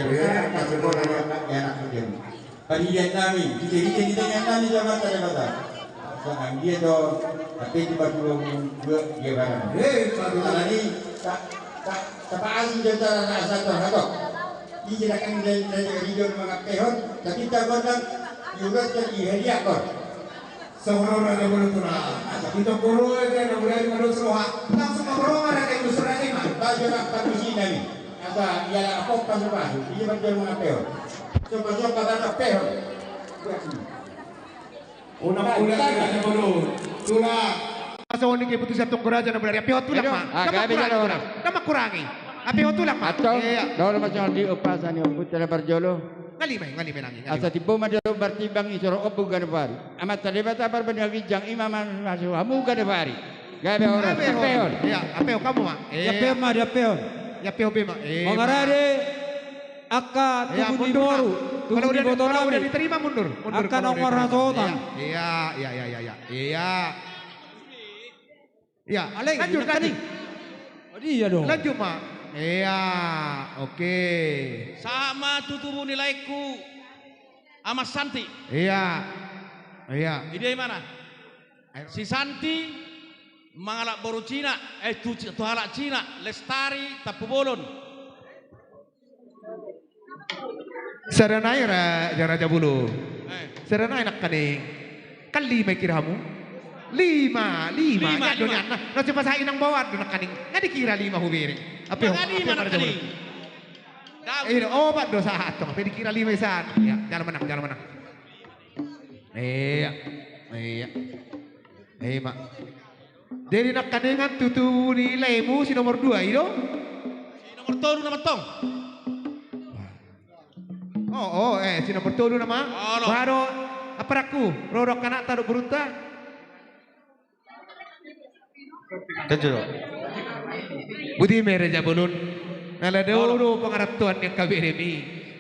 Kaya kasunod na anak ko din. Pagigyan namin, kita namin zaman talaga. So, ang dia do, tapi di bagulong dia barang. Karena ni, tapaasin dyan sa nasa ito, hato. Di sila kang nilagay mga pehon, tapi tagot lang, yugat ka ihaliak ko. Semua orang yang beruntung, kita guru yang mulai beruntung, langsung ngobrol ada yang beruntung lagi mah. Tayo na pag-usina ni. Asa, yan ako paso-paso. Di ba dyan mga pehon? So, pasok pa na pehon. Unang-una kita guru, tulah. Masa ini kita putus satu kuraja na benar. Api hotu lah mah. Nama kurangi. Api hotu lah mah. Atau, kalau macam di upasan yang putera berjolo. Ngalime nangi. Asa tipu madero bertimbang isoro obu ganepari. Amat terlibat apa benar wijang imaman masuk amu ganepari. Gabe orang peon. Ya, apeo kamu mah. Ya peon mah dia peon. Ya peo mah. Mengarade aka tubuh di boru. Kalau udah diterima mundur. Aka nomor rasotan. Iya. Iya. Lanjut. Oh dia dong. Lanjut mah. Iya, oke. Sama tutumu nilaiku sama Santi. Iya. Ide mana? Si Santi mangalak boru Cina, tuhalak Cina, lestari tapu bolon. Saranay Raja Bulu. Saranay nak kaning. Kan 5 kiramu. 5. Ya dunia. Nah coba saya inang bawa dunia kaning. Nggak dikira 5 hubiri. Apa Mana kaning? Oh pak dosa satu. Apa dikira 5 isan? Ya jalan menang. Iya. Mak. Dari nak kaningan tutu nilaimu si nomor 2 itu? Si nomor tolu nama tong. Si nomor 2 nama. Baru apa aku? Rodok kanak taruh berunta. Kecil. Budi mereja bulun. Nala dulu pengaratuan yang KBRMI.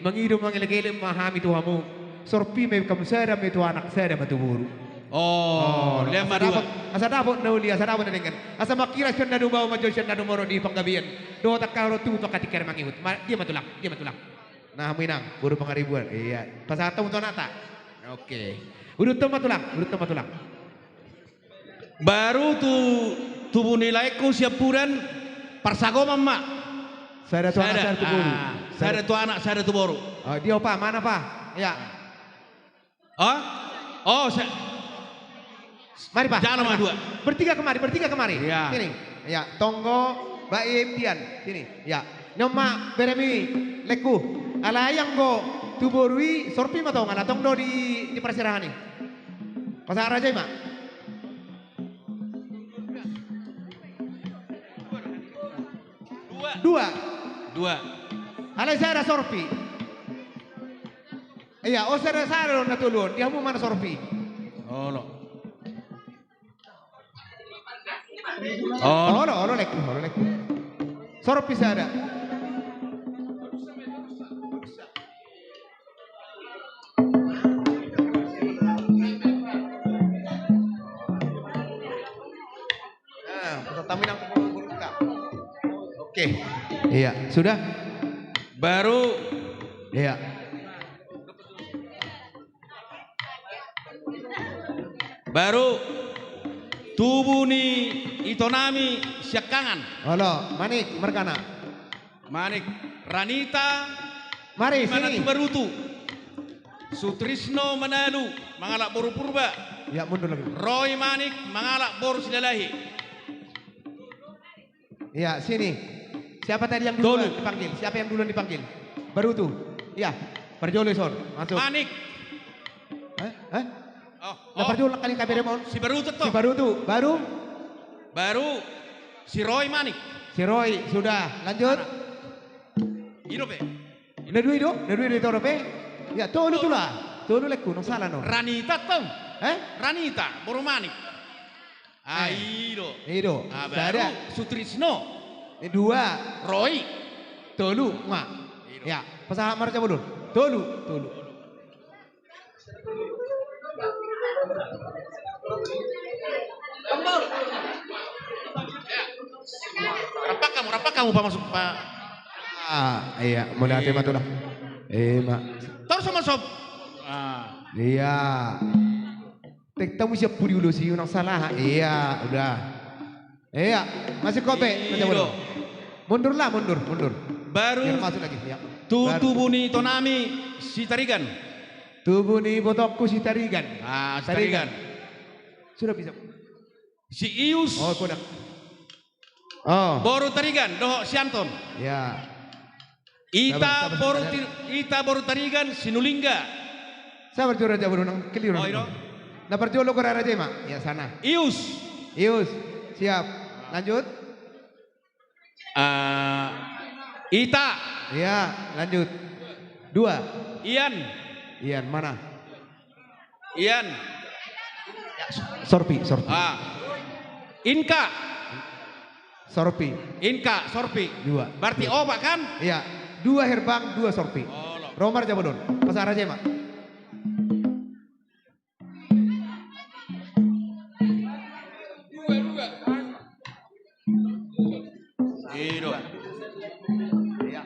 Menghidup mengilegelem memahami Tuhanmu. Sorpi me kamu sada me tu anak sada matuburu. Lima dua. Asa dapat nauli, asa dapat dengan. Asa makira siya nadu bawa majo siya nadu moro di panggabian. Do tak karo tu pakatikar mangihut. Dia matulak. Nah minang buru pangaribuan. Iya. Pasata untuk nata. Oke. Urut matulak. Baru tubuh nilaiku siap puran parsagoma mak. Saya ada tu anak saya tu boru. Saya ada tu anak saya ada tu boru. Dia apa? Mana pak? Ya. Mari pak. Jangan nomor 2. Bertiga kemari. Ya. Sini. Ya. Tonggo, Baim, Tian. Sini. Ya. Nyoma beremi leku. Alayang go tuborui sorpi matau ngana tongdo di persirahan nih. Pasar aja mak. Dua. Alay saya ada sorpi. Iya, saya ada natulun. Dia mau mana sorpi? Lo Leku. Sorpi saya ada. Tamin ang burung ka. Oke. Iya, sudah. baru Iya. tubuh ni itonami siakangan. Halo, Manik, merkana. Manik Ranita Mari mana sini. tu barutu. Sutrisno Manalu mangalak boru purba. Ya mundur lagi. Roy Manik mangalak boru sidalahi. Iya, sini. Siapa tadi yang duluan dipanggil? Siapa yang duluan dipanggil? Baru tuh. Iya, Parjolo son. Masuk. Manik. Nah, Parjolo kali kabere mon. Si barutu Si toh. baru tuh, Baru si Roy Manik. si Roy sudah. Lanjut. Hidup ya. Nedui itu pe. Ya, tolu tuh lah. Tolu leku, no salah no. Ranita toh. Ranita boru Manik. Itu. Baru Sutrisno. Dua. Roy. Tolu, mak. Ya, pasal marca bodon. Tolu. Rapak kamu pak masuk pak. Iya, mulai hati matulah. Mak. Terus sama sob. Ah. Iya. Tek tamu siap pudi dulu sih unang salah. Iya, udah. Iya, masih kope. Iyo. Mundurlah, mundur. Baru Biar masuk lagi. Ya. tutubuni tonami si tarigan. Tubuh ni botokku si tarigan. Ah, si tarigan. Sudah bisa. Si Ius. Oh, kodak. Oh, Boru tarigan, doh si Anton. ya. Ita Sabar. boru tarigan sinulingga. Sabar jura aja baru nang keliru. Oh, iro. Nah perjolo ko rara mak. Ya sana. Ius. Ius, siap. Lanjut. Ita. Ya, lanjut. 2. Ian. Ian mana? Ian. Sorpi. Inka. Sorpi. Inka, Sorpi. 2. Berarti obat kan? Iya. 2 herbang, 2 sorpi. Oh, lo. Romar Jabodon. Pasar aja mak. Iro. Iya.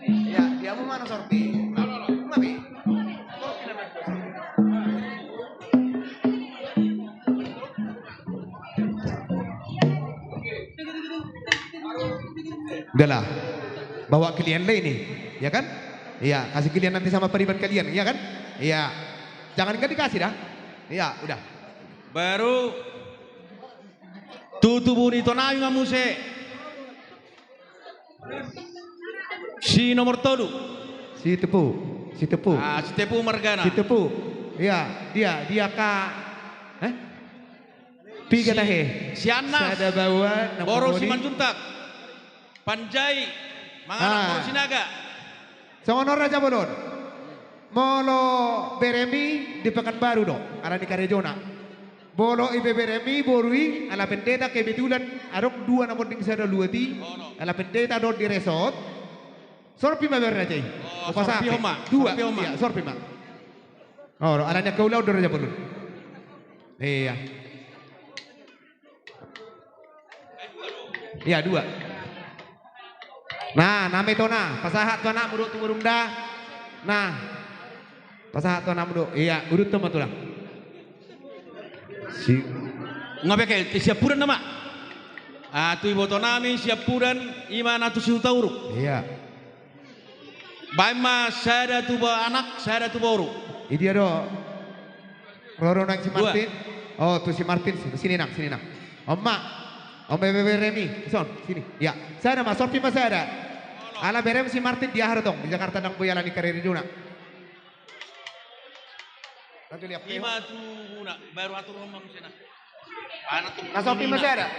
Iya, dia mau mana sorpi? Mami. Udahlah, bawa kalian lah ini, ya kan? Iya, kasih kalian nanti sama periban kalian, iya kan? Iya, jangan nggak dikasih dah. Iya, udah. Baru tutubuni tonami mamuse. Si nomor tolu. Si tepu. Si Tepu Margana. Si tepu. Iya, dia kak. Tiga tahe. Si Anas. Sada bawa. Boro si Manjuntak. Panjai. Manganak Boro Sinaga. Songonor Raja Bolon. Molo Beremi di Pekanbaru dong. Ada di Karejona. Bolo ibe Beremi borui ala pendeta kebetulan arok 2 namun ding sada luati. Ala pendeta dot di resort. Sorpi ma berna cai. Sorpi Homa. 2. Sorpi Homa. Iya, sorpi ma. Oh, alanya kaulau dor Raja Bolon. Iya. Iya 2. Nah, name tona, pasahat tona muduk tumurung dah. Nah, pasahat tona muduk. Iya, urut toma tulang. Si Ngapeke siapuran nama. Tu ibu tonami siapuran imana tu siutauruk. iya. Baima sada tu ba anak, sada tu boru. Ini dia do. Roro nang si Martin. Oh, tuh si Martin sini nak, sini nak. Oma. Om Bebe Remi, son, sini. Ya, sana mas, sorti mas ada. Ala berem si Martin dia harus dong di Jakarta nang boyalan di karir Juna. Nanti lihat. Ima tu guna baru atur rumah musena. Anak tu. Nah, sorti mas ada.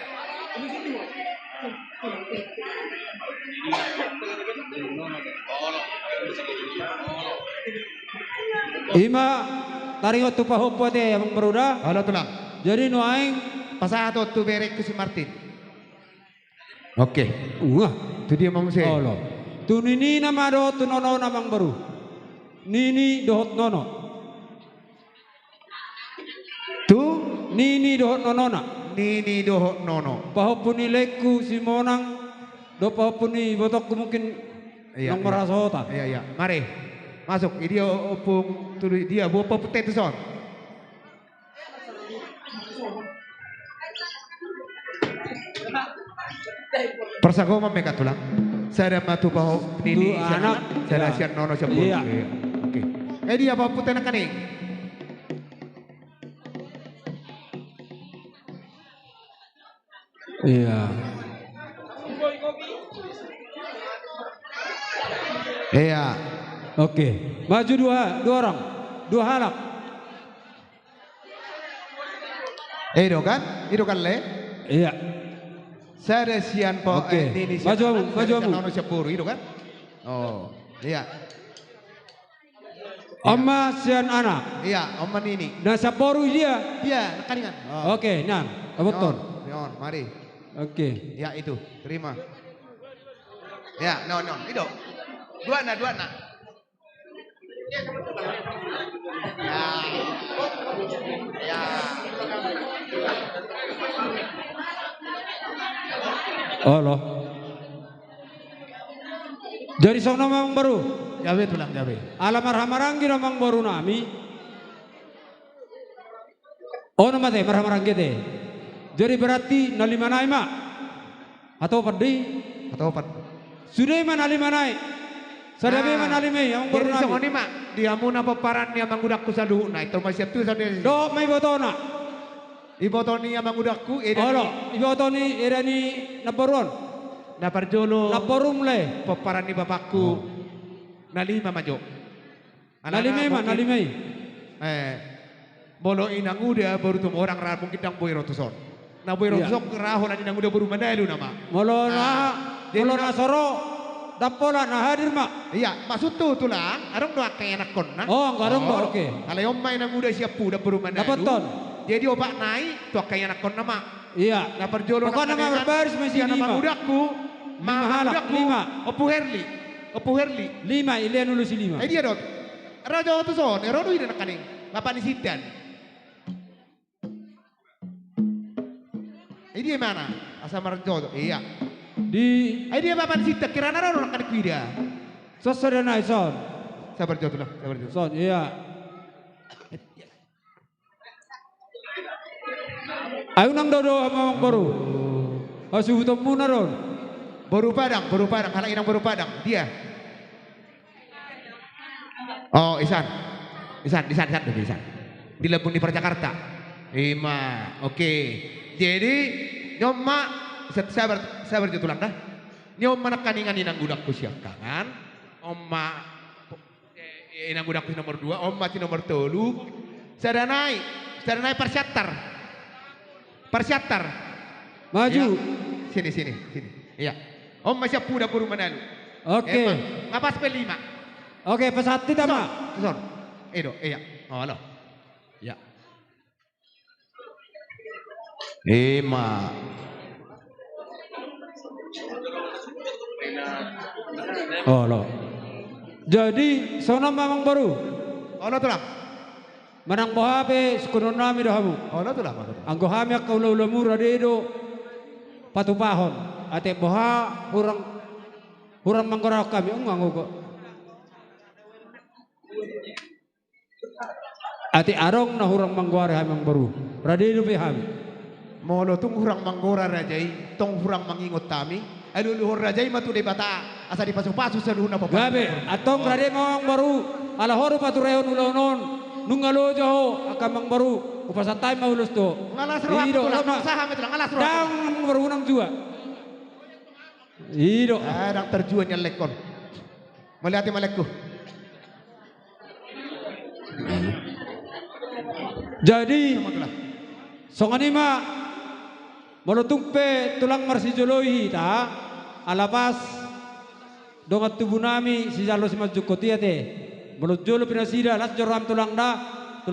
Ima taringot tu pahompo te amang baruda. Halo tulang. Jadi nu aing Pasato tu berek ke si Martin. Oke. Itu dia mau saya. Allah. Tu nini nama do tu nono namang baru. Nini dohot nono. Tu Nini dohot nonona. Nini doho nono. Pahopuni leku si monang do pahopuni botokku mungkin Iya, nang merasota. Iya. Mari. Masuk. Ini dia opung tu dia bawa putih tu son. Persagoma mereka tulang. Saya matu bahu nini Tu anak. saya Ya. sian nono siapa. Iya. Oke. Dia bawa putih nak ni. Iya. Iya. Oke. Maju dua orang. 2 halak. Itu kan le. Iya. Saya sian po Oke. nini Maju amu, maju amu. nono siapa itu kan. Oh, iya. Amma sian anak. Iya, Om Nini. Nah saporu dia. Iya, nakaningan. Oh. Oke, nah, aboton. Nyon, mari. Oke. Ya itu, terima. Ya, no, itu. Dua nak. Ya. Allah. Dari sono memang baru. Jabe tulang jabe. Alamar hamarangi namang baru nami. Oh nama teh marhamaranggi teh. Jadi berarti nalimanai mak atau perdi Atau opat. sudah manalimanai. Sadabe manalimai yang baru Jadi nami. songoni mak dia muna paparan yang mangudakku saduh na itu masih tu sadar. Do may botona. Ibotoni yang mangudakku eda Olo ibotoni erani nabaruan. na parjolo Nabarum le. paparan ni bapakku. Nalima majo. Nalimai mak nalimai. Bolo inang udah baru tuh orang ra mungkin dang boy rotuson. Na boy Iya. rotusok rahon ani nang udah baru madalu nama. Molo na soro dapola na hadir mak. Iya, maksud tuh lah, arong doa kayak anak kon nah. Oh, enggak arong doa, oke. Kalau om main nang udah siap udah baru madalu. Dapat ton. Jadi obat naik tuh kayak anak kon nama. Iya. Na perjolo Pokoknya nama berbaris masih nama lima. udakku. Halak, lima. Opu Herli. Opu Herli. 5 ilian ulu si 5. Dia dot. Raja tuh son, rodo ida nakaning. Bapak ni sidan. Dia mana? Asal marjo. Iya. Di Dia bapak ni sidan kirana rodo nakaning kuida. sosok na son. Sabar jauh lah, sabar jauh. Son, iya. Ayo nang dodo mamang baru. Asu temu na ron. Baru Padang, halak inang baru Padang. Dia. Oh, Isan. Di Lebun di Jakarta. Ima, oke. Jadi nyoma sabar tulang dah. Nyoma nakaningan inang budakku siap kangan. Oma inang budakku nomor 2, oma si nomor 3. Sadanai persiatar. Maju. Ya. Sini. Iya. Oma siap udah buru manalu. Oke. Ngapas P5. Oke, pesati tama. Son. Edo, iya. Oh, halo. Ya. Ema. Oh, lo. Jadi, sona mamang baru. Oh, lo tulang. Manang bohabe sekunon nami dahamu. Oh, lo tulang. Anggo hami ak kaula mura dedo patupahon. Ate boha hurang manggora kami nganggo ko. Ate arong na hurang manggora hamang baru. Radedo pe hami. Molo tung hurang manggora rajai, tong hurang mangingot tami. Aluluhur rajai matu de bata. Asa di pasu-pasu seluruh na papan. Gabe atong rade mamang baru. Alahoro patureon ulonon. Nungalo joho akamang baru. Upasatay maulus to. Ngalas ruang tulang. Saham itu ngalas ruang. Dang baru unang jua. Ido. Dang terjuan yang lekon. Melihat malekku. Jadi songanima molotumpe tulang marsijoloi ta alapas dongat tubuh nami si jalo si majukotia te molojolo pinasida las joram tulang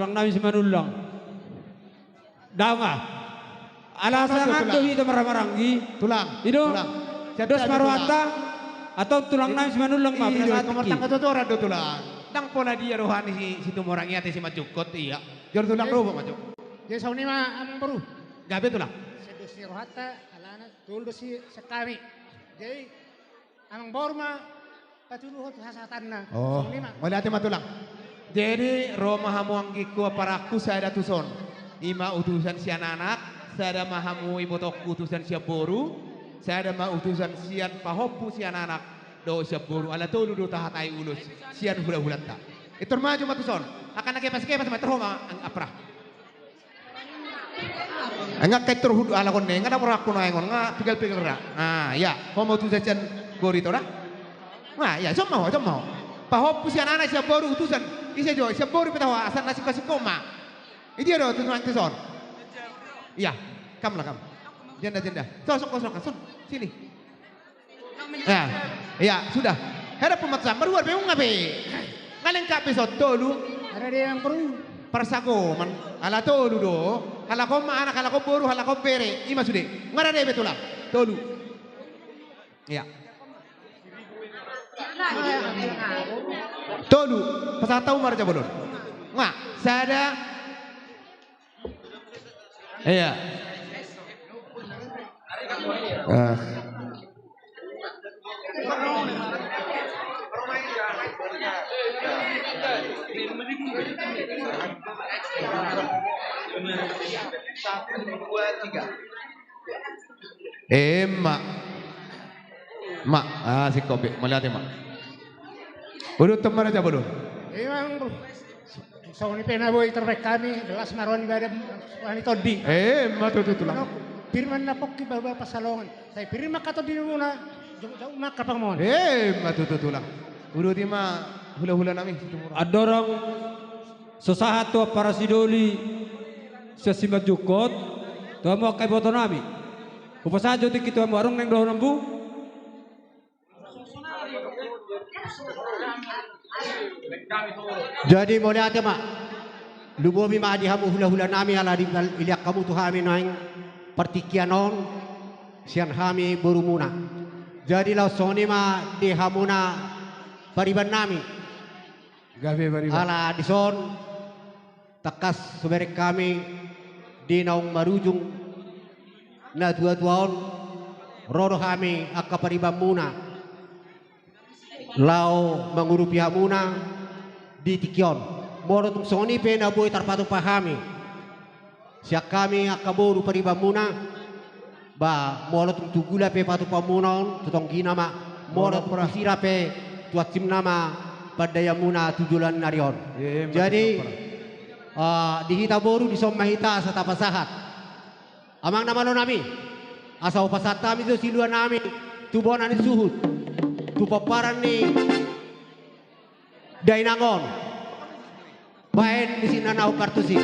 nami si manulang daunga alasan ato hito maramaranggi Tulang. ido Tulang. dos marwata atau tulang nami si manulang ma pinasatiki Komortang ketotoran do tulang. Dang pola dia rohani si tumorang ate si majukot iya. Jor tulang robo majuk. Jadi sauni mah amang baru. Gabe tulang. Sedusi rohata alana tuldo si sekami. Jadi amang baru mah patuluhot hasatanna. Oh, Sauni mah. melihat matulang. Jadi Roma hamuanggiku paraku saya tuson. Ima utusan si anak, saya mahamu ibotok utusan siap boru, saya ma utusan sian pahopu si anak. Do siap boru ala tolu do tahatai ulus sian hula-hulat ta. Itu maju matuson. Akan nakepas-kepas matroma ang apra. Angak kay turhud ala kon ne ngada pora kuno engon nga pigal-pigal ra. Ah ya, homo utusan sian boru itu ra. Nah, ya semua. Pahopu si anak siap boru utusan. Isa jo siap boru petawa asal nasi kasih koma. Ini dia do tuson. Iya, kam. Jenda. Sok, sini. Ya, sudah. Hera pematsan baru be ngabe. Ngalen ka episode tolu. Ada dia yang baru. Persako man ala tolu do. Ala ko ma anak ala ko boru ala ko bere. Ima sude. Ngara de betulah. Tolu. Ya. Tolu. Pasal tahu marja bolon. Nga, sada. Iya. Mak. Mak, si kopi, melihat mak. Udah teman aja bodoh. Memang bro. So ni penaboy terbaik kami belas marwan ibadah wani todi. Mak tuh lang. Pirman na pok baba pasalongan. Saya pirman ka todi muna. Jauh maka pangmon. Mak tuh lang. Udah di mah hula-hula nami. Adorang sesahat tua para sidoli sa Simajukot. Tuwa mo kay boto nami. Upasajo ti kita mo arong nang daw nambu. Jadi boleh ate mak, lubomi ma di hamu hula-hula nami ala di iliak kamu tu hami naing partikianon sian hami baru muna. Jadi lau soni ma di hamuna pariban nami. Gabe bari. Ala di son takas seberek kami di naung marujung na dua-duaon rodo kami akka pariban muna. Lau mengurupi hamuna di tikion. Moro tung soni pe na boy tarpatu pahami. Siak kami akaboru pariban muna. Ba moro tung tugula pe patu pamunon tutong ginama. Moro tung sira pe tuatim nama padaya muna tujulan narion. Jadi di hita boru di somahita sa tapasahat. Amang nama lo nami. Asa upasat kami itu siluan nami. Tubon ani suhut. Tupaparan ni Dainangon. Baen di sini nau kartusi.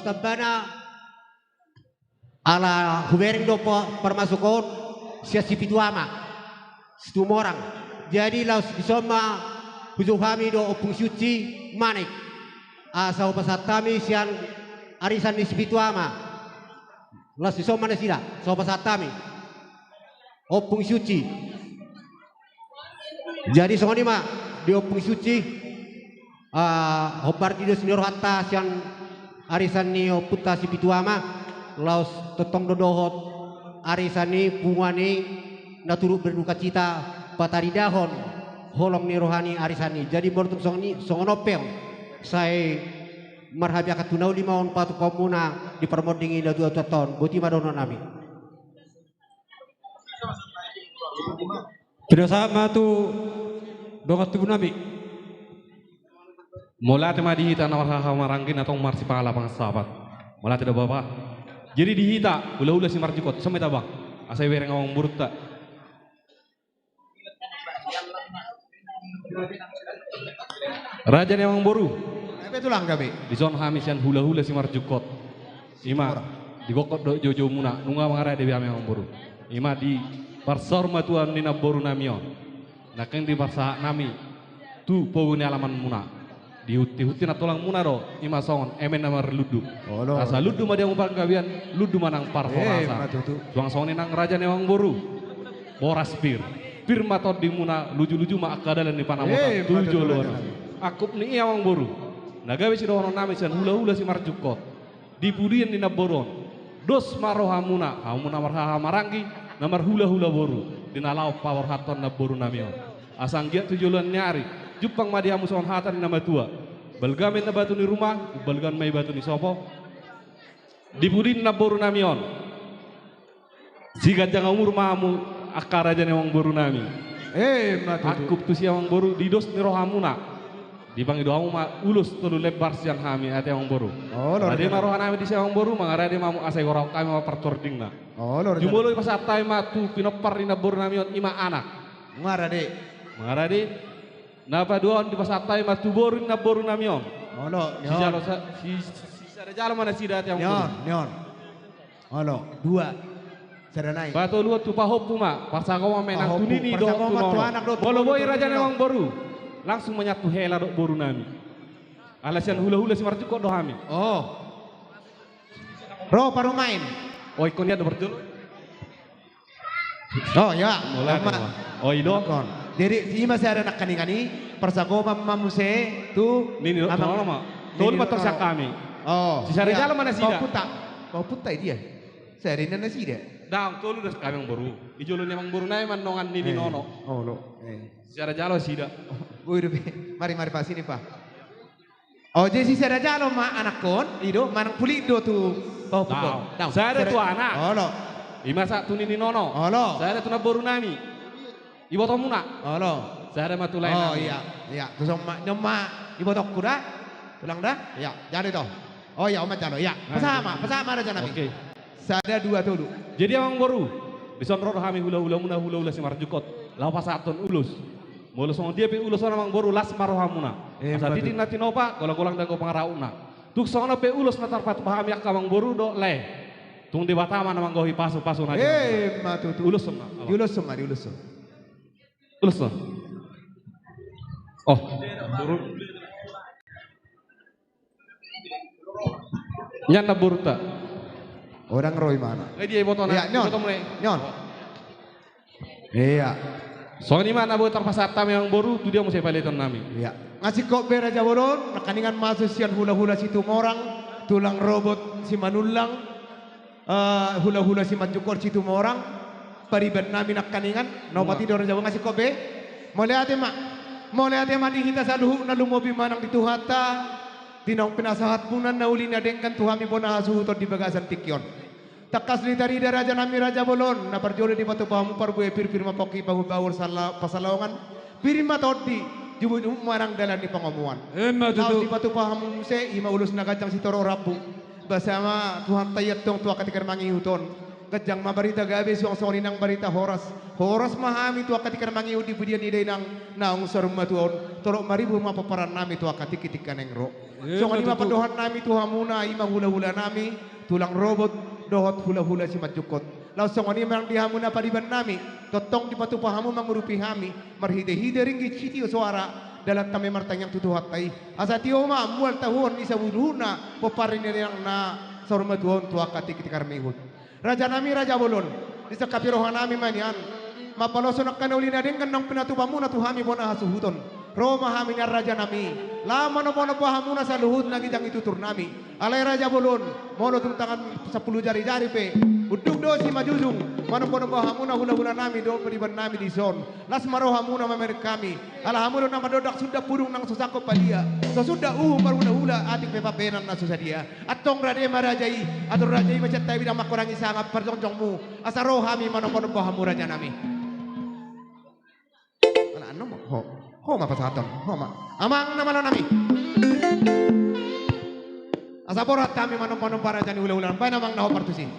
Tabbana ala hubering do permasukon sia sipituama situmorang. Jadi laus disoma hujuhami do opung suci manik asa upasatami sian arisan di sipituama laus disoma na sila sa upasatami opung suci. Jadi songoni ma di opung suci hopar di senior hatta sian arisan ni puta si pituama laus totong dodohot arisan ni pungani naturut berduka cita patari dahon holong ni rohani arisan ni. Jadi bertung songonopel saya marhabi akat tunau limaon patu komuna di permodingi da 2 ton boti madono nami. Tidak sama tu dongat tubuh nabi. Mula tema dihita nawar hamarangkin atau marsipala pangsabat. Mula tidak bapak. Jadi dihita ula si marjukot semeta bang. Asai bereng awang buruk tak. Raja ni awang boru. Apa tulang gabe? Di zon hamisian hula si marjukot. Ima di gokot do jojo muna nunga mangara dewi ame awang boru. Ima di parsor matuan nina boru namion. Nakeng di parsa nami tu poguni alaman muna. Dihuti na tulang munaro ima songon emen namar ludu. Asa ludu mah dia ngumpang kabian ludu manang parho rasa. Suang songon nang raja newang boru. Boras pir. Pir matod di muna luju-luju ma akadalan di panamota tujuh luar. Akup ni iawang boru. Nagawe si dono nami san hula-hula si marjukot. Dipudian di naboron. dos marohamuna hamuna marhaha marangi namar hula-hula boru dinalau power haton na boru namion asang gia tujuan nyari jupang madiamu son hatan nama tua balgamin na batu ni rumah balgan may batu ni sopo dibudin na boru namion sigat jangan umur mamu akar aja nih wong boru nami aku tuh siang wong boru di dos ni rohamuna di bang doamu ma ulus tulu lebar siang kami ate wong boru ade marohan nami di siang wong boru mangara de mamu asai gorau kami ma pertording na jumolo pas atai ma tu pinopar ina boru namion ima anak Ngara de napa doon di pas atai ma tu boru na boru namion si jalo si sada jalo mana si date wong boru Ono, dua. Saranai. Bato luat tu pahopu ma, parsako ma menang tu nini do tu nono. Bolo boy raja wong boru, langsung menyatu hela do boru nami. Alasan hula-hula si Marjuko do hami. Ro paru main. Oi kon dia do berjul. Ya. Mulai. Oi do. Jadi si masih ada nak kani persako mamuse tu nini do nono ma. Tol batok sak kami. Si sari jalo mana sida? Kau puta dia. Sari nana sida. Dang tolu das kami yang baru. Ijolo ni mang baru nai man nongan nini nono. Secara jalo sida. Mari pas sini pak. Jadi secara jalo ma anak kon, ido manang puli do tu. Saya ada tu anak. Ima sak tu nini nono. Saya ada tu na baru nami. Ibu tomuna. Saya ada matu lain. Iya. Terus nyoma ibu tok kuda. Tulang dah. Ya, jadi toh. Oma jalo. Ya. Pesama ada nami. Oke. Sada dua tolu. Jadi orang baru disonro kami hula-hula muna hula-hula si Marjukot. Lau pasaton ulus. Mula song dia pe ulus orang baru las marohamuna. Asa titin natin opa golang-golang dago pangarauna. Tuk song pe ulus natar pat paham yak kamang baru do le. Tung di batama namang gohi pasu-pasu natin. Matutu. Ulus sama. Diulus. Ulus sama. Baru. Nyanda burta. Orang Roy mana? Dia botol ya, nyon. Iya. Soalnya mana buat terpasat yang baru tu dia mesti palitan nami. Iya. Ngasih kok beraja boron, nakaningan masuk sian hula-hula situ morang, tulang robot si manulang, hula-hula si manjukor situ morang, pariban nami nakaningan, nopati dorong jawa ngasih kok be. Mulai ate mak di kita saluhu na lumobi manang dituhata. Tinong pinasahat punan na uli na dengkan tuhami po na hasuhuton di bagasan tikyon. Takas litari da raja nami raja bolon na parjole di batu pahamu parbuye pir mapoki pahubawur pasalawangan. Pirima todi jubu marang dalan di pangomuan. Tahu di batu pahamu se ima ulus na kacang si toro rabu. Bersama Tuhan tayat tong tua ketikar mangihuton. Kajang mabarita gabe suang nang barita horas mahami tua ketikar mangihu di budian ide nang naung sarum matuon. Tolok maribu mapaparan nami tua ketik-ketikan engro. Soalnya lima pendohan nami tuhamuna ima hula-hula nami tulang robot dohot hula-hula si Marjukot. Langsung ini memang dihamuna padiban nami totong di patu pahamu mengurupi hami marhide-hide ringgit citio suara dalam kami martanyang tutuhat tai asatio ma mual tahun isa wuduna poparin yang na sormatuon tua katik mihut. Raja nami raja bolon di sekapirohan nami manian mapaloson akan ulina dengan nang pinatubamu na tuhami bona hasuhuton. Roma haminya raja nami lama nopo hamuna sa luhut na gidang itutur nami alay raja bolon mono tuntangan 10 jari-jari pe uduk do si majujung manopo hamuna hula-hula nami do periban nami di zon las maro hamuna mamer kami ala hamuna nama dodak sudah purung nang susako palia so sudah baru hula atik pe papenan na susadia atong rade marajai atur rajai macet tayo bidang makurangi sangap perjongjongmu asaro hami manopo hamu raja nami ala ano mo Homa pasaton, homa. Amang naman nami. Asaborat kami manom-manom para jani ula-ulan. Baik namang naho partusin.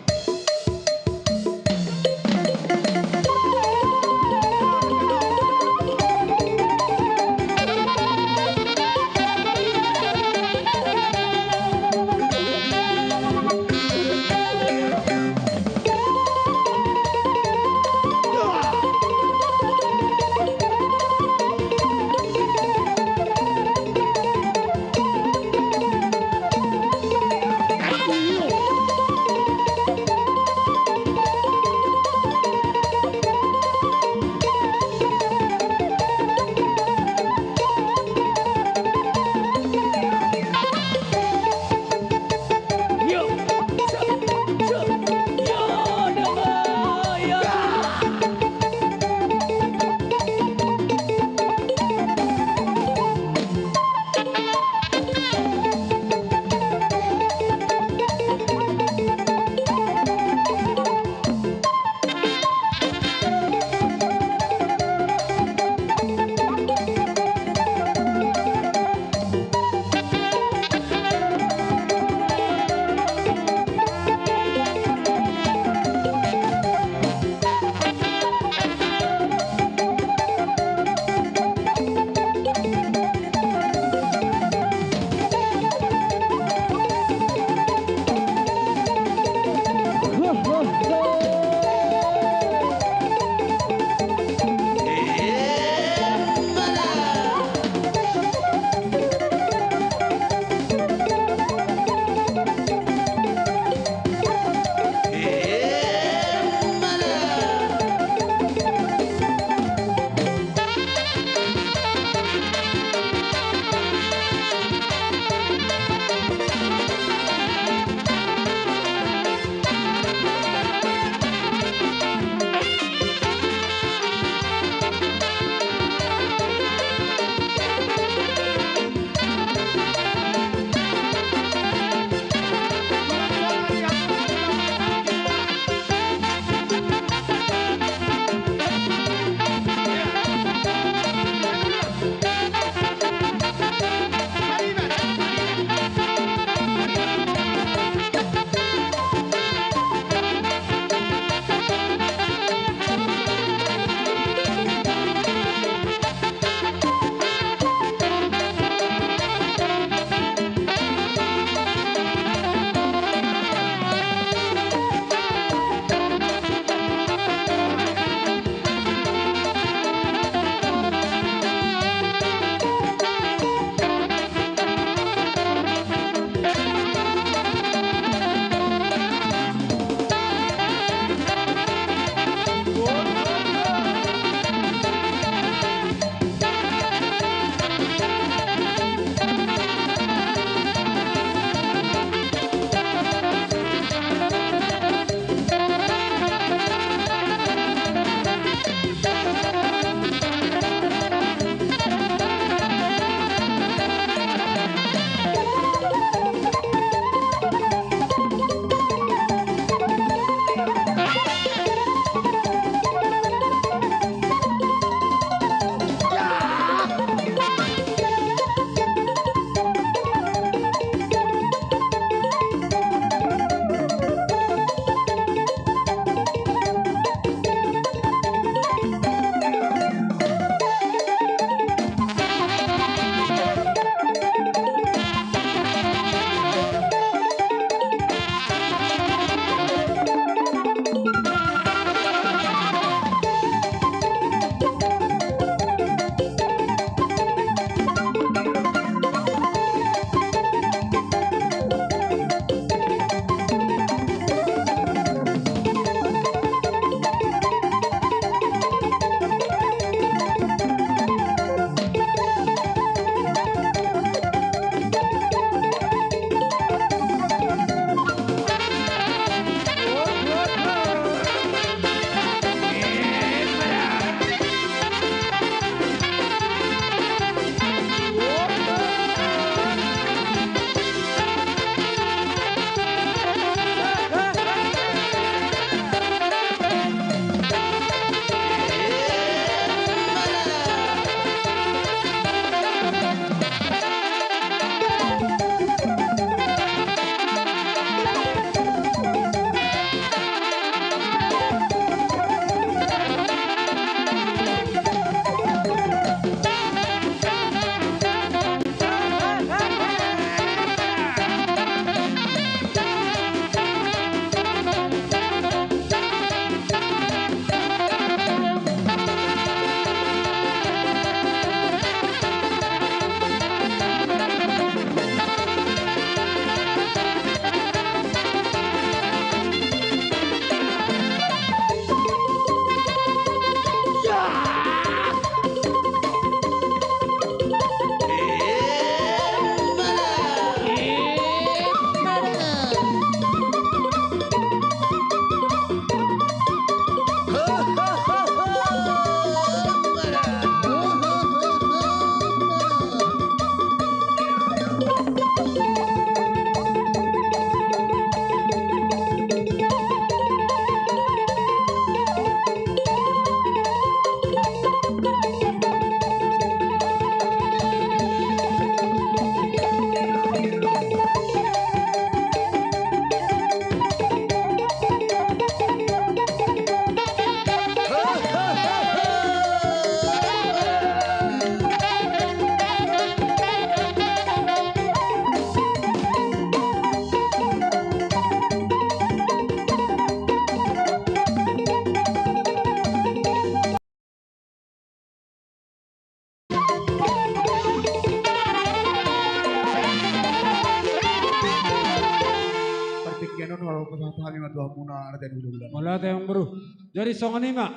tadi hulu-hula. Wala tayong bro. Jadi songanima.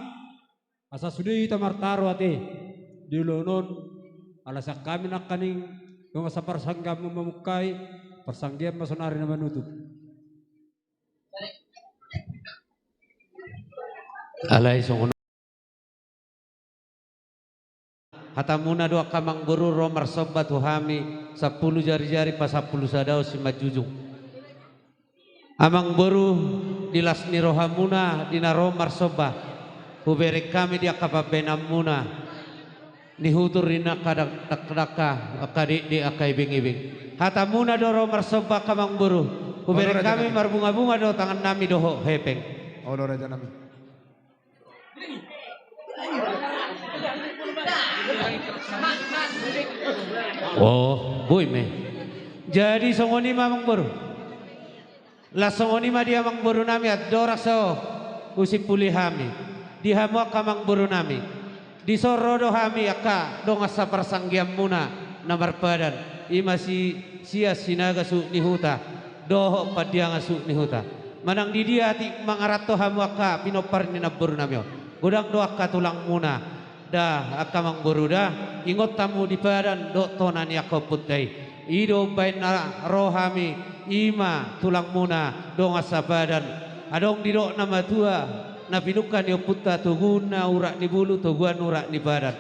Asa sudi tamartaro ate. Dilunon. Alasak kami nak kaning kung sa parsanggam mamukay. Parsanggam masonari na manutup. Alay songono. Hatamuna doa kamang guru romar sobat tuhami 10 jari-jari pas 10 sadao si majujung. Amang guru dilasni rohamuna dina romar soba. Hubere kami dia kapabenamuna. Nihutur rina kadang daka akadik di akai bing-bing. Hatamuna do romar soba kamang guru. Hubere kami marbunga-bunga do tangan nami doho hepeng. Allah raja nami. Oh, boy me. Jadi songoni mamang baru. La songoni ma dia mang baru nami at doraso usip pulih hami. Di hamwa kamang baru nami. Di sorodo hami aka dongasa persanggiam muna namar padan. Ima si sia sinaga su nihuta. Doho padianga su nihuta. Manang di dia ti mangarato hamwa ka pinopar ni naburu nami. Godang doa ka tulang muna. Dah akamang boruda ingot tamu di padan do tonan yakau putai ido bain rohami ima tulang muna dong asabadan adong di do nama tua na pinukan yo putta tuguna urak di bulu tuguan urak di badan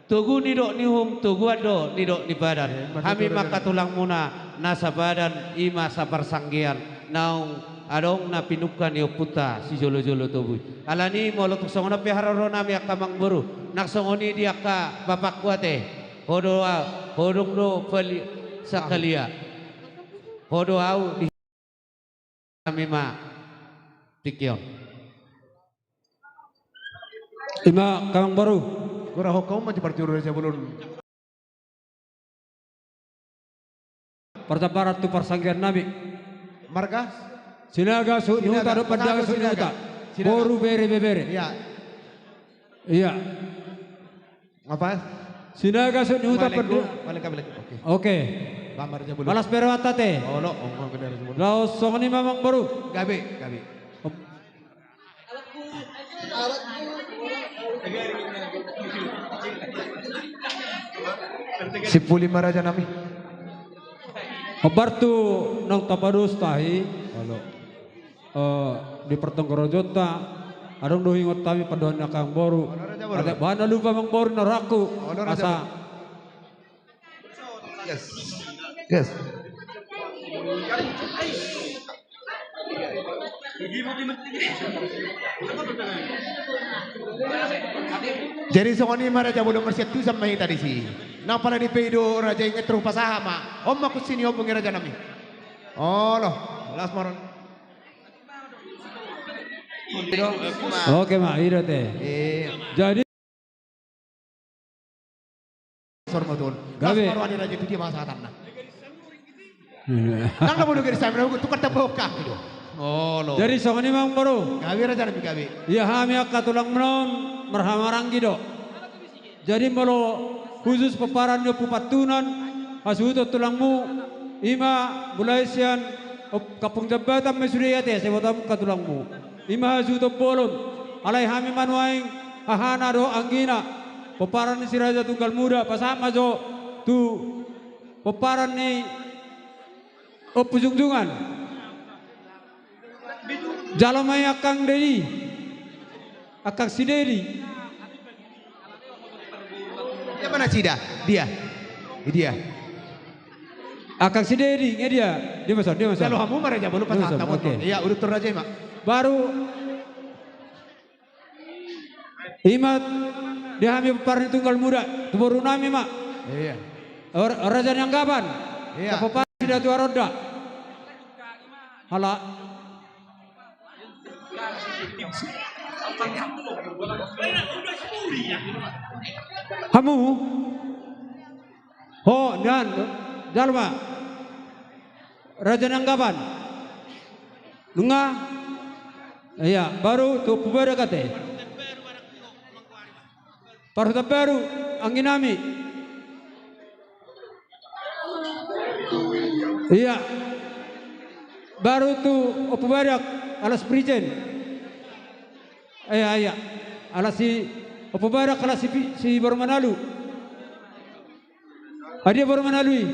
tugu ni do ni hum tuguan do ni do di badan hami maka tulang muna nasa badan ima sabar sanggian naung adong na pinukan yo puta si jolo-jolo tubuh alani molot songona pihararo nami akamang buru nak songoni dia ka bapak kuate hodong do pali sakalia hodo au di kami ma tikyon Ima kamang baru. Gura hukum maju percuru saja belum. Pertabarat tu persanggian nabi. Marga Sinaga su nihuta do padang su nihuta. Boru bere bebere. Iya. Iya. Apa? Sinaga su nihuta padang. Balik balik. Oke. Oke. Kamarnya belum. Balas perwata te. Oh lo, oh benar sebelum. Laos songoni mamang baru. Gabe. Si Puli Maraja nami. Kabar tu nang tapadus tahi. Halo. Di Pertengkorojota adong dohingot kami paduan nakang boru. Ada bahan lupa mang boru naraku. Asa. Yes. Jadi songoni maraja belum mersiat tu sama tadi sih. Nah pala di pedo raja inget terus pasahama. Om aku sini om raja nami. Oh loh, las maron. Oke mak, ira teh. Jadi Sormaton. Gabe. Las maron raja itu dia masa tanah. Nang kamu dengar saya menunggu tukar tebokak gitu. Oh loh. Jadi songoni mang baru. Gawe raja nami gawe. Ya hami akka tulang menon merhamarang gido. Jadi malo khusus peparan yo pupatunan asuto tulangmu ima Malaysian kapung jabatan mesuriyate sebotam katulangmu ima asuto bolon alai hami manuaing ahana do anggina peparan ni siraja tunggal muda pasama jo tu peparan ni opujungjungan jalamai akang dedi akang sidedi. Dia mana Cida? Dia. Akang sidedi dia masuk. Kalau kamu maraja belum pas tamu. Iya, urut tur raja mak. Baru imat dia hamil parni tunggal muda tuburu nami mak. Iya. Raja yang kapan? Iya. Kapopar tidak tua roda. Hala. Kamu? Oh, dan jalma. Raja yang kapan? Nunga? Iya, baru tu pubera kate. Paruta baru anginami. Iya. Baru tu pubera alas Prijen. Iya. Alas si Opo Barak alas si baru Manalu. Dia baru menalui.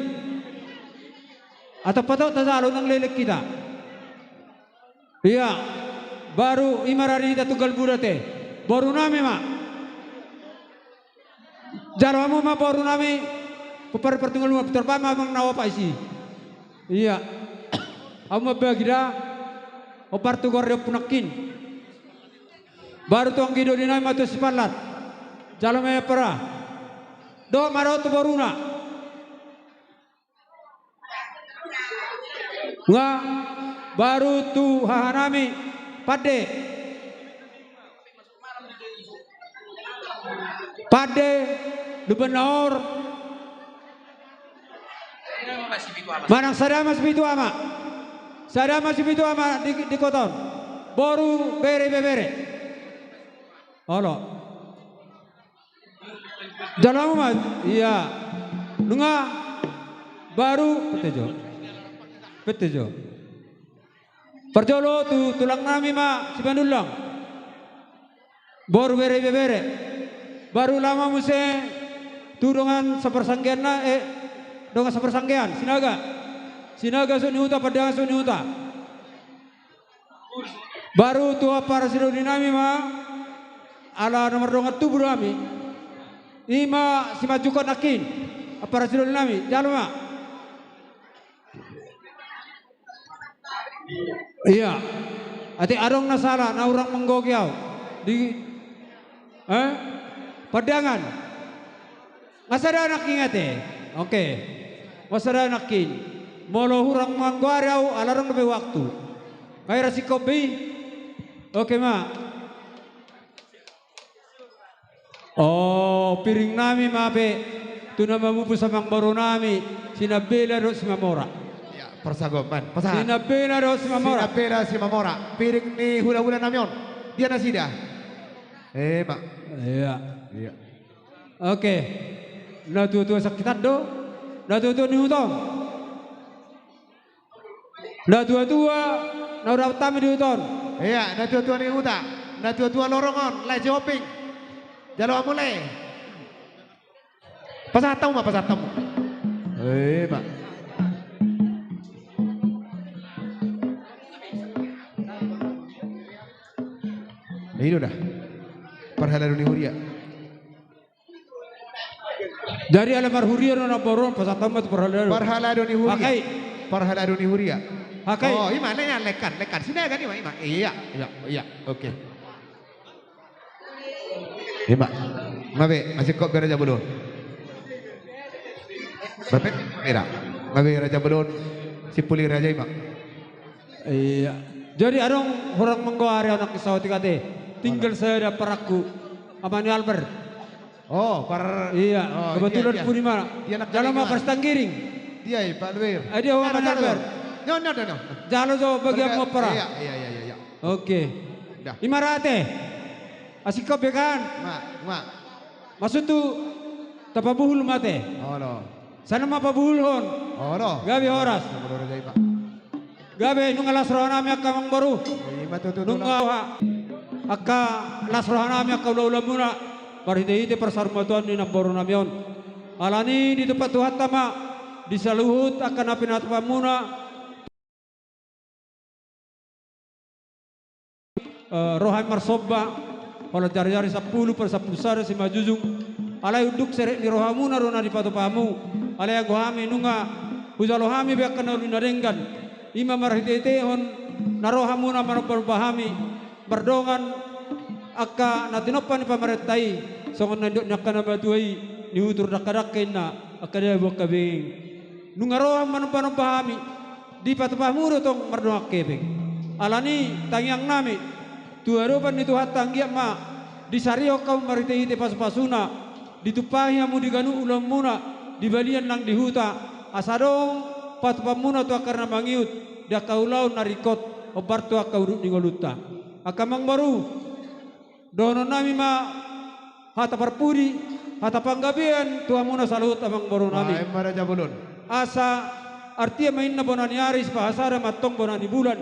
Atau patau tasalo ng lelek kita. Iya. Baru imarani kita tugal budate. Baru nami ma. Jalo mo ma baru nami. Pertunggal mo terpama mang nawa pa isi. Iya. Amo bagida. O partugor de punakin. Baru tuang gido dinay matu sipalat. Jalo may para. Do maro tu baru na. Nga baru tu hahanami Pade Gubernur Manang Sadamas Bitu Ama di Koton Boru bere Halo Jalan Muhammad iya Nunga baru Petejo Perjolo tu tulang nami ma si Bandulang Boru bere baru lama muse tu dengan sepersanggian na dengan sepersanggian sinaga suniuta padang suniuta baru tu apa rasido dinami ma ala nomor dongat tu burami ima si majukan akin apa rasido dinami jalan ma iya ati adong nasala na urang menggogyaw di padangan masada naking ate oke masada nakin molo hurang manggwaraw alarang na waktu kaya si kopi oke ma oh piring nami mape tunamamupo sa mangbaro nami sinabela ro si Mamora Persagopan. Sinapena ro si Mamora. Sinapena si Mamora. Piring ni hula-hula namion. Dia nasida. Pak. Iya. Oke. Natutua sakitan do. Natutua ni hutong. Natua-tua naura utami di huton. Iya, natua-tua ni huta. Natua-tua lorongon, lai joping. Jalo amulai. Pasatau ma pasatau. Pak. Ini udah perhalaan ni huria. Dari alamar huria na boron pasatamat perhalaan ni huria. Akai perhalaan ni huria. Akai. Oh, ima na yan lekan. Sini kan ima. Iya. Oke. Ima. Mabe, masih kok beraja belum. Bapak, mira. Mabe raja belum. Si puli raja ima. Iya. Jadi adong orang menggawari anak kisah kate. Tinggal saya ada peraku Amani Albert. Oh, iya. Kebetulan dia. pun di mana? Jalan apa Stanggiring? Dia Pak Luir. Dia Amani Albert. No. Jalan so bagian mau perah. Iya. Oke. Imarate. Asik kau bekan. Ma. Maksud tu tapabuhul mate. Oh no. Sana mapabuhul hon. Oh no. Gabi horas. Gabi nungalas rohana mi akamang baru. Nungawa. Aka lasrohanami aka ulam muna parhite persarmatuan ni naboro namion alani di tempat Tuhan tama di saluhut akan apinat pamuna rohai marsobba wala jari-jari 10 per 10 sare si majujung alai uduk serek di rohamuna rona di patopamu alai gohami nunga huzalohami be akan ulunarenggan ima marhite hon narohamuna manopor bahami berdongan aka natinopan ni pamaretai songon nandok nakana batuai ni utur dakadakin na akada buak kabing nungaroham manupan pahami di patupahmuro tong mardongak kebeng alani tangyang nami tuarupan ni tuhat tanggiak ma di sario kau maritai te pas-pasuna ditupahi amu diganu ulam muna di balian lang di huta asadong patupahmuna tu akarna mangiut dia kaulau narikot obar tu akaurut ningoluta akamang baru dono nami ma hata parpuri hata panggabian tuamuna salut amang baru nami asa artinya main na bonani aris bahasara matong bonani bulan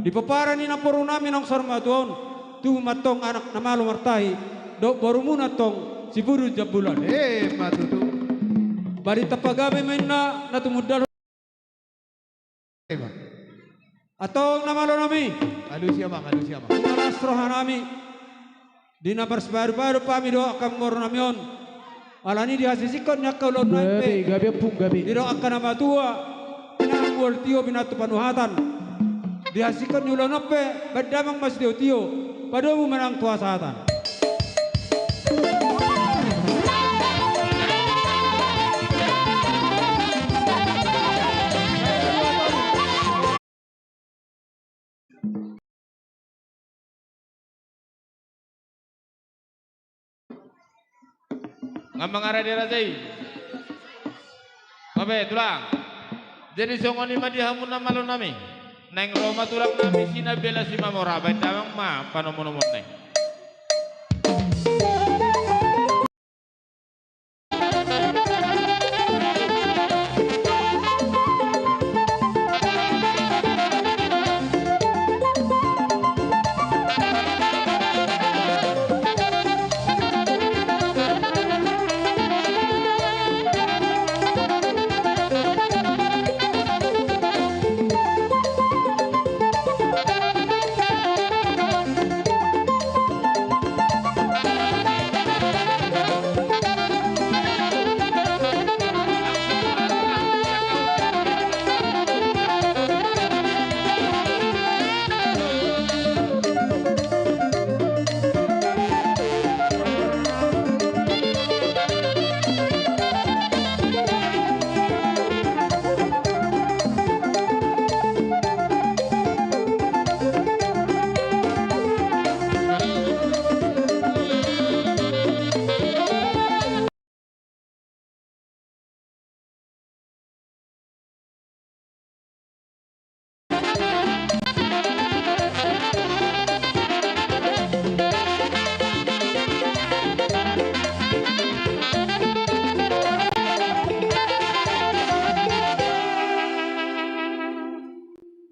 Di paparan ni napuro namin ang sarmatuon. Tu matong anak na malo martahi. Do baru muna tong si Buru Jabulan. Matutu. Barita pagabi main na natumudal. Atong namalo nami. Alusya bang, alusya bang. Narasrohan nami. Di napars baru-baru pami do akan moro namion. Alani di hasisikon niya kaulon naipe. Gabi pung gabi. Di do akan nama tua. Pinangwal tiyo binatu panuhatan. Di hasikon nyulon nape. Badamang mas tiyo. Padamu menang tua saatan. Ngambang arah dia razai. Mabe tulang. Jadi songoni ma dihamun nama lo nami. Neng Roma tulang nami sina bela si mamora. Baik tamang ma panomonomon neng.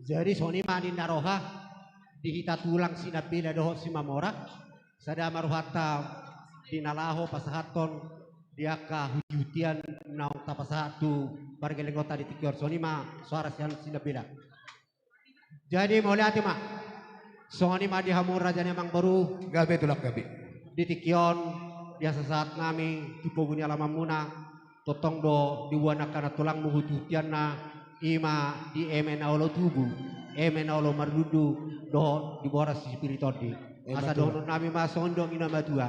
Jadi soni manin naroha dihita tulang sinabila doho si mamora sada maruhata dinalaho pasahaton diaka hujutian naong tapasahatu bargelengota di tikior soni ma suara sian sinabila. Jadi mau lihat ma soni ma dihamur raja memang baru Gabi tulak gabi. di tikion biasa saat nami tipoguni alamamuna totong do diwanakana tulang muhujutian na ima di emen aulo tubuh emen aulo mardudu do di boras spiritodi asa dono nami masondong ina matua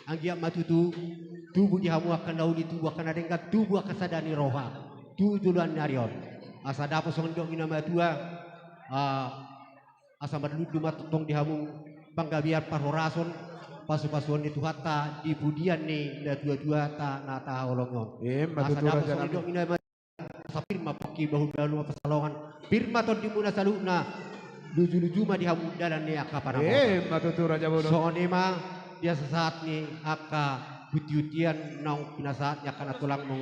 anggia matutu tubuh di hamu akan dauni tubuh akan adengka tubuh akan sadani roha tujuan narion asa dapo sondong ina matua asa mardudu matutong di hamu panggabiar parhorason pasu-pasuan itu hatta di budian ni da dua-dua ta nata holongon asa dapo sondong ina firma paki bahu dalu pasalongan firma ton dimuna saluna luju-luju ma dihamu dalan ni aka para matutu raja bodoh. soone ma dia sesaat ni aka hutiutian naung pinasaatnya kana tulang mau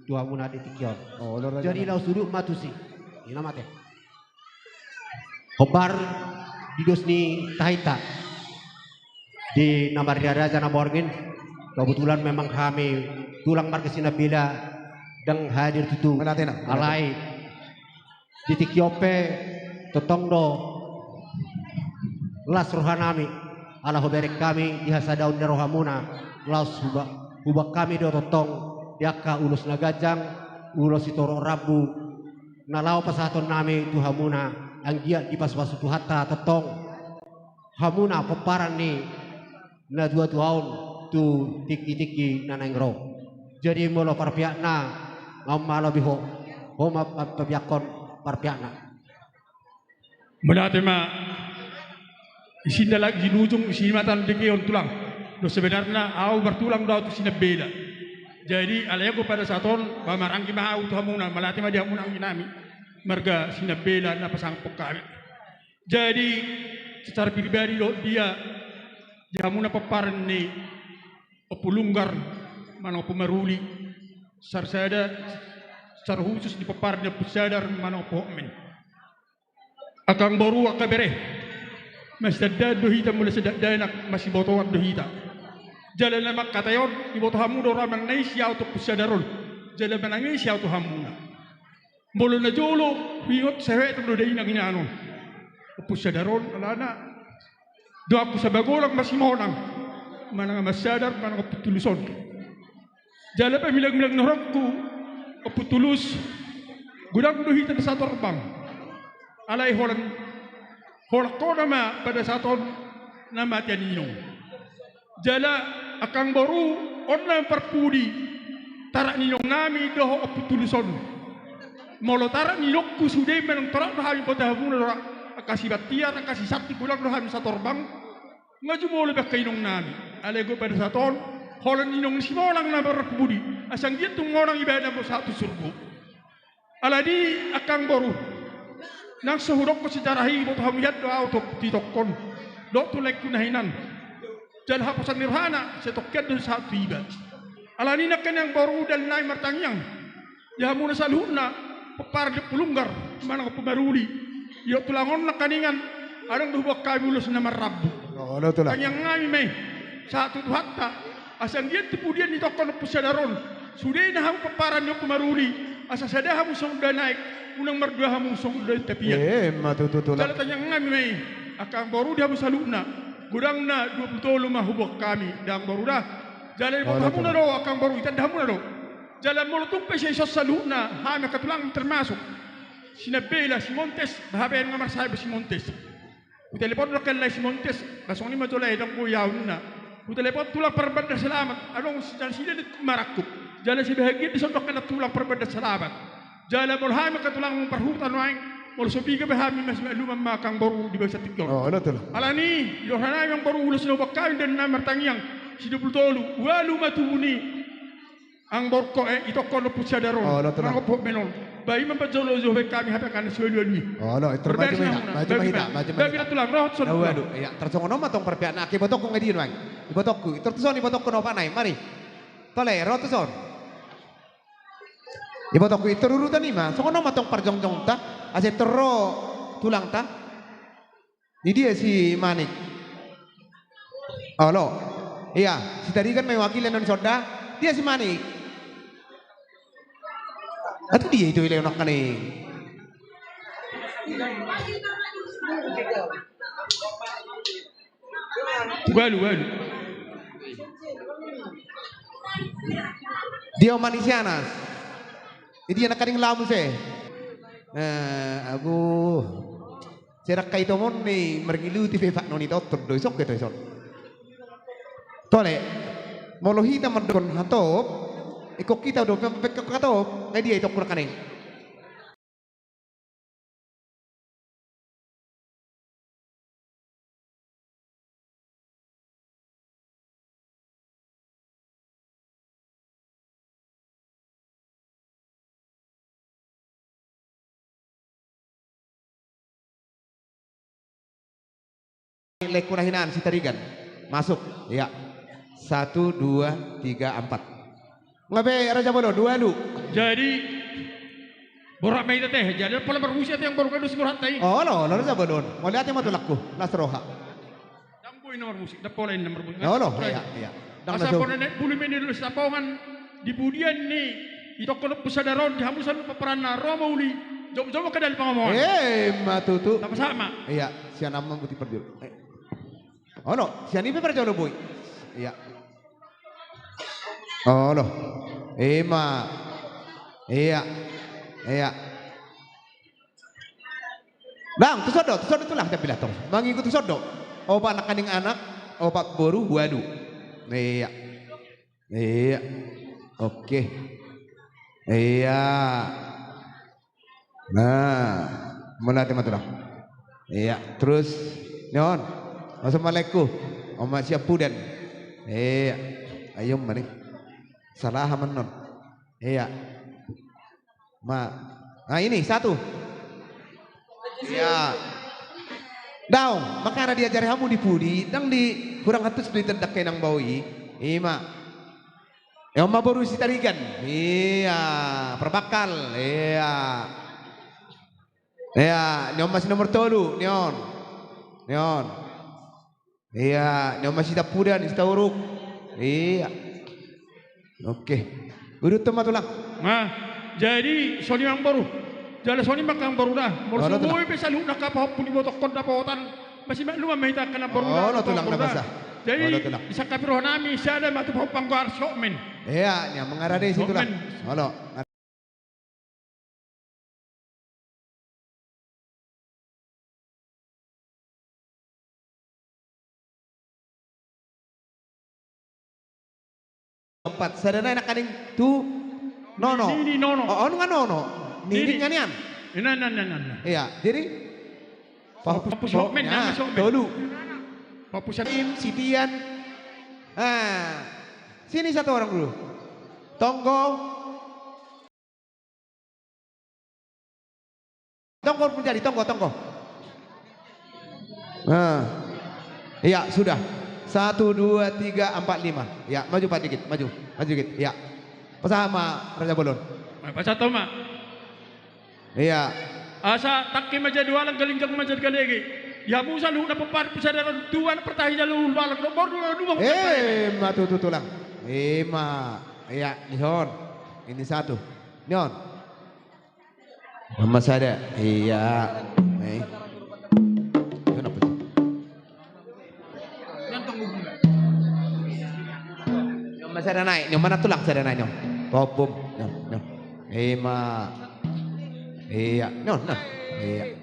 tu hamuna di tikion jadi lau sudu matusi ina mate hobar didos ni tahita di namar dia raja na borgin kebetulan memang kami tulang markasina bila dang hadir tutu alai di tikiope totongdo las rohanami ala hoberek kami dihasa daun rohamuna las hubak kami do totong diaka ulus nagajang ulus itoro rabu nalau pasaton nami tu hamuna anggia di pas-pas tu hatta totong hamuna peparan ni na dua tahun tu tiki-tiki nanengro jadi molo parpiakna ngomalo biho homa pabiakon parpiakna Menate ma isinda lagi nujung isimatan dikion tulang. Do sebenarnya au bertulang do tu sinabela. Jadi alayago pada saton pamaranggi ma au tu hamuna malate ma dia munang inami marga sinabela na pasang pokal. Jadi secara pribadi do dia jamuna paparan ni opulunggar mano pemeruli sarsada secara khusus di paparan dia pesadar mano pomen. Akang baru akabere. Mas dadda dohita mula sedadda nak masih botowan dohita. Jalan lemak katayon iboto hamu do ramang nai siya untuk pusadarol. Jalan menangis siya untuk hamu na. Mulu na jolo hingot sewe tu do dai nang inano. Pusadarol alana. Do aku sabagolang masih monang. Mana masadar mana putuluson. Jalan pemilang-milang norokku putulus. Gudang dohita sa torbang. Alay holak ko nama pada saat nama tianinong. Jala akang baru online perpudi tarak ninong nami doho oputuluson. Molo tarak ninong ku sudah menang tarak nahabi potahamun dorak akasi batiar akasi sakti kulang nahabi sa torbang ngaju molo bakay ninong nami. Alay ko pada saat holan ninong simolang na perpudi asang gitu ngorang ibadah mo satu surgo. Aladi akang baru nang sahurok ko sejarah ibot hamiyat do auto titokon do tulek kunahinan jal hapasan nirhana setokket do sa tiba alani nak kanang baru dal nay martangyang ya muna salhuna papar de pulunggar mana ko pemaruli yo tulangon nak kaningan arang do bak kabulus na marabbu Oh, tulang. kanyang ngami may sa tuhatta asang diyan tipudian nitokon pusadaron sudah na ham paparan yo pemaruli asa sada hamu song da naik unang mardua hamu song da tapian Matututulang. jala tanyang ngami may akang baru dia musaluna gudang na 23 mahubok kami dang baru dah jala mo hamu na do akang baru itan hamu na do jala mo tung pe siya saluna ha na katulang termasuk sinabela si Montes bahaben nga marsay si Montes ku telepon na kala si Montes basong ni matulay dang kuyaw na ku telepon tulang perbanda selamat anong sila dit marakuk jala si bahagia di sondok na tulang perbanda selamat jala mulhami katulang mong perhutan waing mul sobiga bahami mas lumang makang baru di bawah tiklon. Oh, tulang. Alani yohana yang baru ulos no bakawin dan namar tangyang si 23 walu matubuni ang borko itokon no pusadaro. Oh, tulang. Ang po menon. Bayi mempajolo zo kami hape kan suelu. Oh, itu maju Babi tulang roh son. Waduh, ya tercongono matong perpiak nak ibotok ko ngediin wang. Ibotokku, tertuson ibotok ko no panay, mari. Tole, rotuson. Ibotok ko itururutan ni ma. Songono matong parjongjong ta, ase tero tulang ta. Ini dia si Manik. Oh lo, iya, si tadi kan mewakili non soda, dia si Manik. Atau dia itu yang nak kene. Walu. Dia manisianas. Itu yang nakaring lamu se. Aku serak kay tomon ni mergilu ti fefak noni doktor do sok keto son. Tole molohita mandon hatop ikok kita do pek katop ngai dia itu kurang kaneng. Lekurahinan si tarigan masuk ya 1 2 3 4 ngabe Raja Bodo 2 lu Jadi borak may teh jadi pala berusia yang baru kadus murhat tay. Oh lo Raja Bodo mau lihat yang matulakku lasroha Dampoy nomor musik dapola nomor musik. Oh lo ya Asa pon nek bulu menil sa pawangan di budian ni itokon pusadaron di hamusan paparan Romauli jom-jom kadal pangomongan. Matutu sama-sama. Iya sian nama buti perjul. Oh no, sian ini perjul boy. Iya. Oh no. Ma. Iya. Bang, tusodo tulah tapi lah tong. Mangikut tusodo. Opa anak kaning anak, opa boru wadu. Iya. Oke. Iya. Nah, melatih matulah. Iya, terus nyon. Assalamualaikum. Oma siap pudan. Iya. Ayo mari. Salah non. Iya. Nah ini satu. Iya. Daung, makanya diajari kamu di pudi, dang di kurang hatus di tendak kenang bawi. Ima. Yang mau baru si tarigan. Iya, perbakal. Iya. Iya, nyon masih nomor 3, nyon. Iya, nyon masih tapudan, istauruk. Iya. Oke. Urut temat ulang. Nah, jadi Sony yang baru. Jadi Sony makang baru dah. Mau boy bisa lu nak apa pun dibotok kon dapotan. Masih lu mahita kena baru dah. Oh, tulang dah basah. Jadi bisa kapiroh nami siada matu panggar sokmen. Iya, nya mengarade situ lah. Halo. Empat sadana nak kaning tu nono. Ini nono. Oh, nungan nono. Ini nganian. Nah. Iya, jadi Papus sokmen, nama sokmen. Dulu. Papusan Sitian. Sini satu orang dulu. Tonggo. Tonggo menjadi tonggo. Iya, sudah. 1, 2, 3, 4, 5. Ya, maju Pak dikit, maju dikit. Ya. Pasama Raja Bolon. Pasal Toma. Iya. Asa takki majadi walang galingjang majadi galegi. Ya musa lu na papar pisadaran tuan pertahi jalu walang nomor dua. Matu tulang. Ma. Iya, nihon. Ini 1. Nyon. Mama sada. Iya. Sada naik, nyom mana tulang sada naik nyom. Popum, nyom. Ma. Iya, nyom, nah. Iya.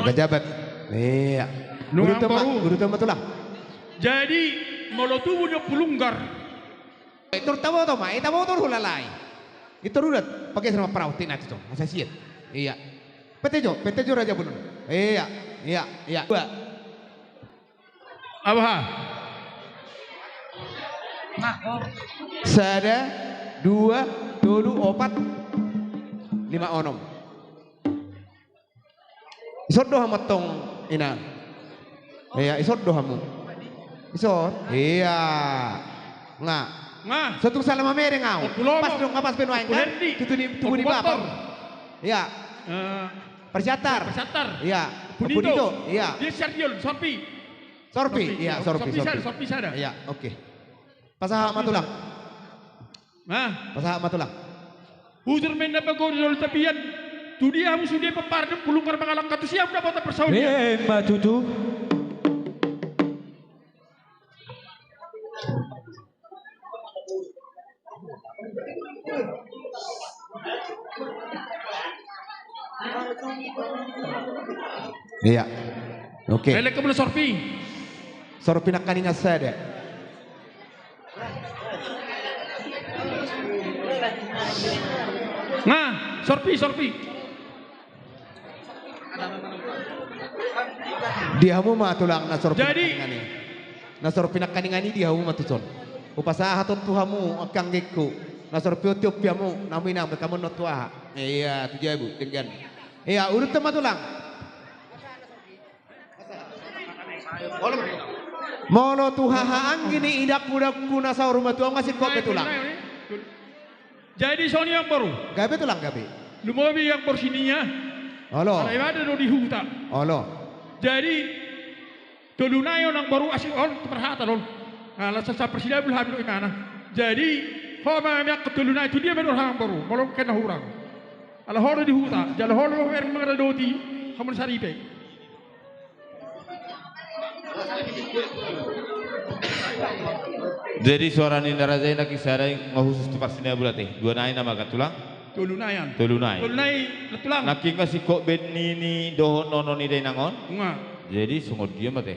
Pejabat. Iya. Guru tema tulang. Jadi molotubu dia pulunggar. Itu tahu to, ma. Itu motor hulalai. Itu rudat pakai sama perautin itu, masa siat. Iya. Petejo Raja Bulun. Iya. 2. Abah. Sada 2 dulu 4 5 onom. Isod doh matong ina. Iya, isod doh hamu. Isod. Iya. Nga. Satu salam mere ngau. Pas dong ngapas penuain kan. Tutu di bapar. Iya. Persiatar. Iya. Punito. Iya. Dia Serdiol, Sorpi. Iya, sorpi. Sorpi sada. Iya, oke. Pasah matulang. Pasah matulang. Huzur menda pagod dol tapian. Tu dia hamu sudah papar de pulunggar mangalang katu siap dapat persaudi. Mbak Cucu. Iya. Oke. Lele kebelah sorpi. Sorpi nak kaninga sada. Nah, sorpi. Dihamu mah tulang na sorpi. Jadi na sorpi nak kaningani dihamu mah tuson. Upasaha ton tuhamu akang gekku. Na sorpi tiup piamu naminang kamu not tua. Iya, 7.000 dengan. Iya, urut tema tulang. Molo tuhahaan gini idak kuna saur rumah tua ngasih kopi tulang. Jadi Sony yang baru. Gabe tulang gabe. Lumobi yang bersininya. Halo. Kalau ada do di huta. Halo. Jadi tulunayo yang baru asing on perhata lol. Kalau sasa presiden belum habis mana. Jadi homa yang ketulunay itu dia menurut orang baru. Belum kena hurang. Kalau horo di huta, jalan horo yang mengadoti kamu saripe. Jadi suara Ninda Raja nak kisah ngahusus tu pastinya berarti. 2 naik nama katulang. Tulunayan. Tulunai. Tulunai tulang. Naki kasih kok ben ni dohon nono ni day nangon. Jadi sungguh dia mate.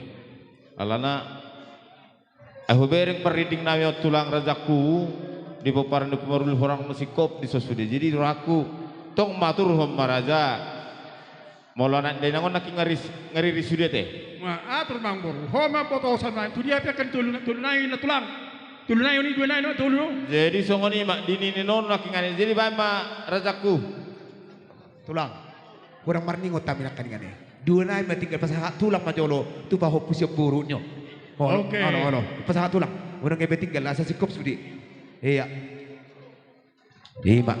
Alana aku bereng periding nami tulang rajaku di paparan di pemarul orang musikop di sosude. Jadi raku tong matur homa raja. Molanan day nangon naki ngari risude teh. Atur mangbor. Homa potosan itu dia akan tulunai na tulang. Tulunay ini 2 naik tulunay. Jadi songo ni mak dini ni non naki ngani. Jadi bama rajaku tulang. Kurang marningot kami nak kaningane. 2 naik tinggal pasaha tulang majolo tu baho pusio burunyo. Oke. Ano. Pasaha tulang. Urang ngebe tinggal asa sikop sudi. Iya. Iya, Mak.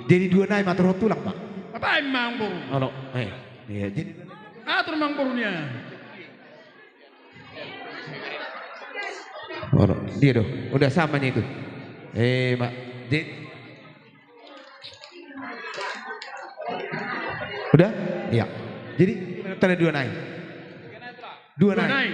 Jadi 2 naik matur tulang, Mak. Apa emang boru? Oh, no. Iya, jadi Atur emang borunya. oh, no. Dia dong, udah samanya itu. Mak, udah? Iya. Jadi tanda dua naik. Dua naik.